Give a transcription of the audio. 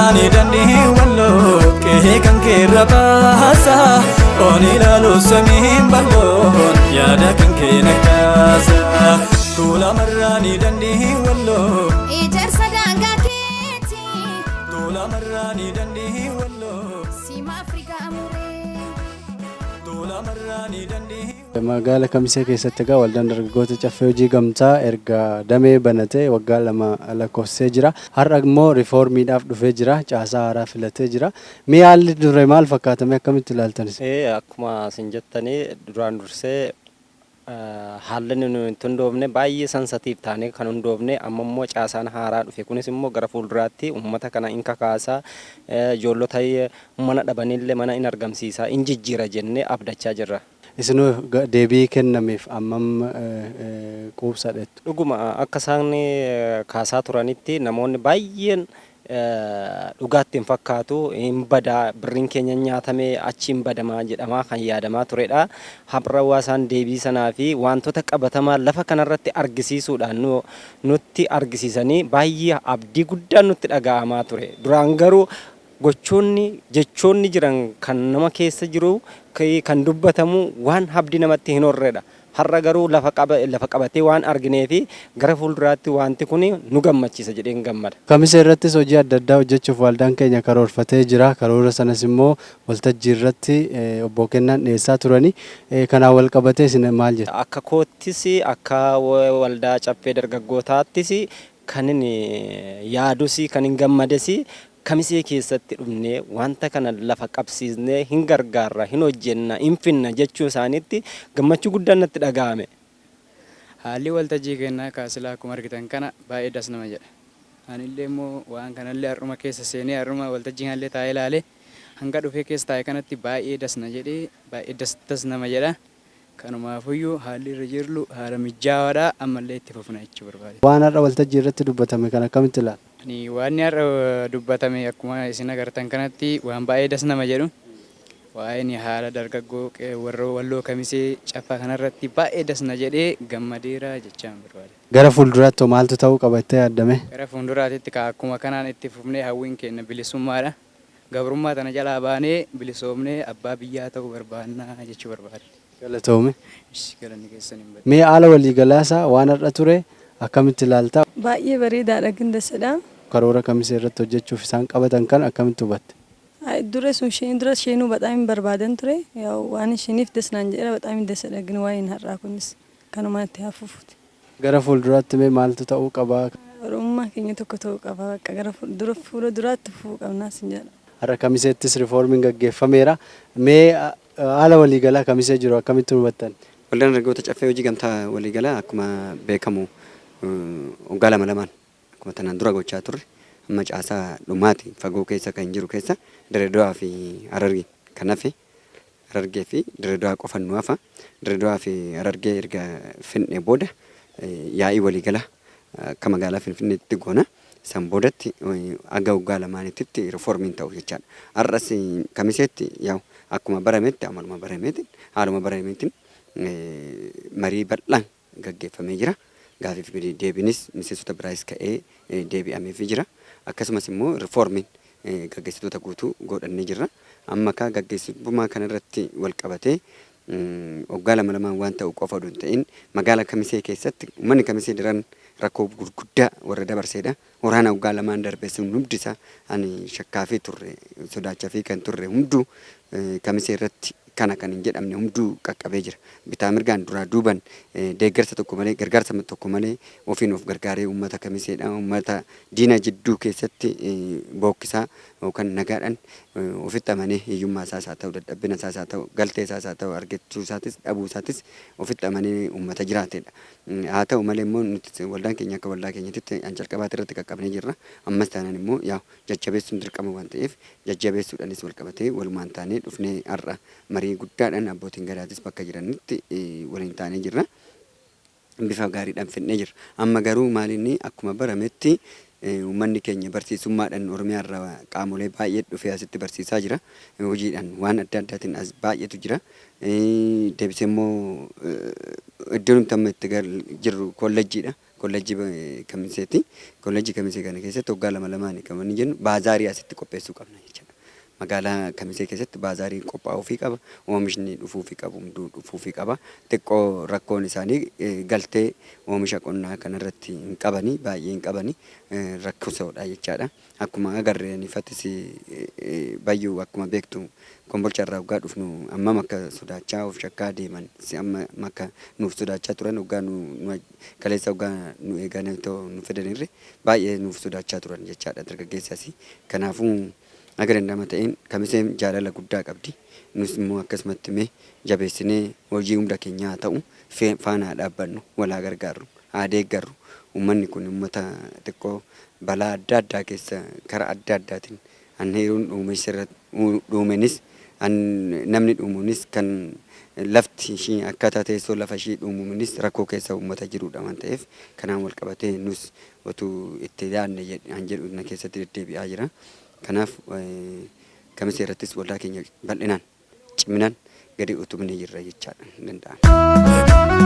marrani dandi wallo ke kan ke rabasa oni lalu samin balon yada kan ke nakasa tula marrani dandi wallo ijar sadanga keti tula marrani dandi wallo sima afrika amure tula marrani dandi magaalaa Kamisee keessatti egaa waldaan dargaggoota caffee hojii gamtaa erga damee banatee waggaa 2 lakkoofsee jira. Har'a immoo riiformiidhaaf dhufee jira. Caasaa haaraa filatee jira. Mee haalli dure maal fakkaatame akkamitti ilaaltanis? Akkuma isin jettanii duraan dursee haalli nuyi hundoofne baay'ee sansatiif taane kan hundoofne amma immoo caasaan haaraa dhufe kunis immoo gara fuulduraatti uummata kana in kakaasaa ijoollota mana dhabanillee mana in argamsiisaa in jijjiira jennee abdachaa jirra. Isinuu deebii kennameef ammam quubsadheettu? Dhuguma akka isaan kaasaa turanitti namoonni baay'een dhugaatti hin fakkaatu hin badaa birriin keenya nyaatamee achi hin badamaa jedhamaa kan yaadamaa turedha. Har'a hawaasaan deebii sanaa fi wantoota qabatamaa lafa kanarratti argisiisuudhaan nutti argisiisanii baay'ee abdii guddaan nutti dhaga'amaa ture. Duraan garuu jechoonni jiran kan nama keessa jiru kan dubbatamu waan abdii namatti hin horredha. Har'a garuu lafa qabatee waan arginee fi gara fuulduraatti wanti kun nu gammachiisa jedheen gammada. Kamisee irrattis hojii adda addaa hojjechuuf waldaan keenya karoorfatee jira. Karoora sanas immoo waltajjii irratti obbo Kennaan dhiyeessaa turani. Kanaan wal qabatee isin maal jettu? Akka koottis akka waldaa caffee dargaggootaattis kan inni yaadus kan hin gammades Kamisee keessatti dhufnee wanta kana lafa qabsiisnee hin gargaarra hin hojjenna hin finna jechuu isaaniitti gammachuu guddaan natti dhaga'ame. Haalli waltajjii kennaa kaasilaa akkuma argitan kana baay'ee das nama jedha. Anillee immoo waan kanallee har'uma keessa seenee har'uma waltajjii kanallee taa'ee ilaalee hanga dhufee keessa taa'e kanatti baay'ee das na jedhee baay'ee das nama jedha. Kanumaafuyyuu haalli irra jirru haala mijaawaadhaa ammallee itti fufna jechuu barbaade. Waan har'a waltajjii irratti dubbatame kan akkamitti ilaala? Waan har'a dubbatame akkuma isin agartan kanatti waan baay'ee das nama jedhu waa'een haala dargaggoo warra walloo Kamisee caffaa kanarratti baay'ee das na jedhee gammadeera jechaan barbaade. Gara fuulduraatti maaltu ta'uu qaba jettee yaaddame? Gara fuulduraatti akkuma kanaan itti fufnee hawwiin keenya bilisummaadha. Gabrummaa tana jalaa baanee bilisoomnee abbaa biyyaa ta'uu barbaanna jechuu barbaade. Galatoome. Galanni keessan hin bade. Mee haala waliigalaasaa waan har'a ture akkamitti ilaalta? Baay'ee bareedaadha gindasadha. Karoora Kamisee irratti hojjechuuf isaan qabatan kan akkamitti hubatte? Dura isheenuu በጣም barbaadan ture. Yaw waan isheeniif desnaan jedha በጣም desadha gin waa'een har'aa kunis kanumatti hafuufuti. Gara fuulduraatti mee maaltu ta'uu qaba? Oromummaa keenya tokko ta'uu qaba. Bakka gara fuulduraatti fufuu qabnaa sin jedha. Har'a Kamiseettis riiformiin gaggeeffameera. Mee haala waliigalaa Kamisee jiru akkamitti hubattan? Waldaan dargaggoota caffee hojii gamtaa waliigalaa akkuma beekamu waggaa 2 akkuma tanaan dura gochaa turre amma caasaa dhumaati fagoo keessa kan jiru keessa Dirreedawaa fi Harargee kan hafe Harargee fi Dirreedawaa qofa nu hafa. Dirreedawaa fi Harargee erga finnee booda yaa'ii waliigalaa akka magaalaa Finfinneetti goona. San boodatti aga waggaa 2tti riiformiin ta'u jechaadha. Har'as Kamiseetti yaa'u akkuma barametti amaluma barameetiin haaluma barameetiin marii bal'aan gaggeeffamee jira. Gaafiif deebiinis miseensota biraayis ka'ee deebi'ameefii jira. Akkasumas immoo riiformiin gaggeessitoota guutuu godhannee jirra. Amma akka gaggeessummaa kanarratti wal qabatee waggaa 2 waan ta'u qofa osoo hin ta'in magaalaa Kamisee keessatti uummanni Kamisee diran rakkoo gurguddaa warra dabarseedha. Waraana waggaa 2 darbeessuun hundi isaa ani shakkaa fi turre sodaachaa fi kan turre hunduu Kamisee irratti kana kan hin jedhamne hunduu qaqqabee jira. Bitaa mirgaan duraa duuban deeggarsa tokko malee gargaarsa tokko malee ofiin of gargaaree uummata Kamiseedha. Uummata diina jidduu keessatti bookkisaa yookaan nagaadhaan ofitti amanee hiyyummaa isaas haa ta'u dadhabbina isaas haa ta'u galtee isaas haa ta'u argachuu isaatis dhabuu isaatis ofitti amanee uummata jiraateedha. Haa ta'u malee immoo nuti waldaan keenya akka waldaa keenyatti jalqabaatti irratti qaqqabnee jirra. Ammas taanaan immoo yaa jajjabeessuun dirqama waan ta'eef jajjabeessuudhaanis wal qabatee walumaan taanee dhufnee har'a marii guddaadhaan abbootiin gadaatis bakka jiranitti waliin taanee jirra. Bifa gaariidhaan finnee jirra. Amma garuu maalinni akkuma barametti uummanni keenya barsiisummaadhaan Oromiyaa irraa qaamolee baay'ee dhufee asitti barsiisaa jira. Hojiidhaan waan adda addaatiin as baay'eetu jira. Deebisee immoo iddoon nuti amma itti jirru kolleejjiidha. kolleejjii kamiseeti. Kolleejjii kamisee kana keessatti waggaa lama lamaan kan inni jennu baazaarii asitti qopheessuu qabna jechuudha. Magaalaa kamisee keessatti baazaariin qophaa'uufii qaba. Oomishni dhufuufii qabu hunduu dhufuufii qaba. Xiqqoo rakkoon isaanii galtee oomisha qonnaa kanarratti hin qabani baay'ee hin qabani rakkosoodha jechaadha. Akkuma agarreen ifattis bayyuu akkuma beektu kombolcha irraa waggaa dhufnu amma akka sodaachaa of shakkaa deeman amma akka nuuf sodaachaa turan waggaa nu kaleessa waggaa nu eeganii nu fidanirre baay'ee nuuf sodaachaa turan jechaadha dargaggeessas. Kanaafuu agareen nama ta'een kamiseen jaalala guddaa qabdi. Nus immoo akkasumatti mee jabeessinee hojii hunda keenyaa ta'u faana dhaabbannu walaa gargaarru haa deeggarru. Uummanni kun uummata xiqqoo balaa adda addaa keessa karaa adda addaatiin anheeruun dhuumenis namni dhuumuunis kan lafti ishii akkaataa teessoo lafa ishii dhuumuunis rakkoo keessa uummata jirudha waan ta'eef kanaan wal qabatee nus otuu itti yaadne an jedhu na keessatti deddeebi'aa jira. Kanaaf kamisee irrattis waldaa keenya bal'inaan ciminaan gadi utubnee jirra jechaadha danda'ama.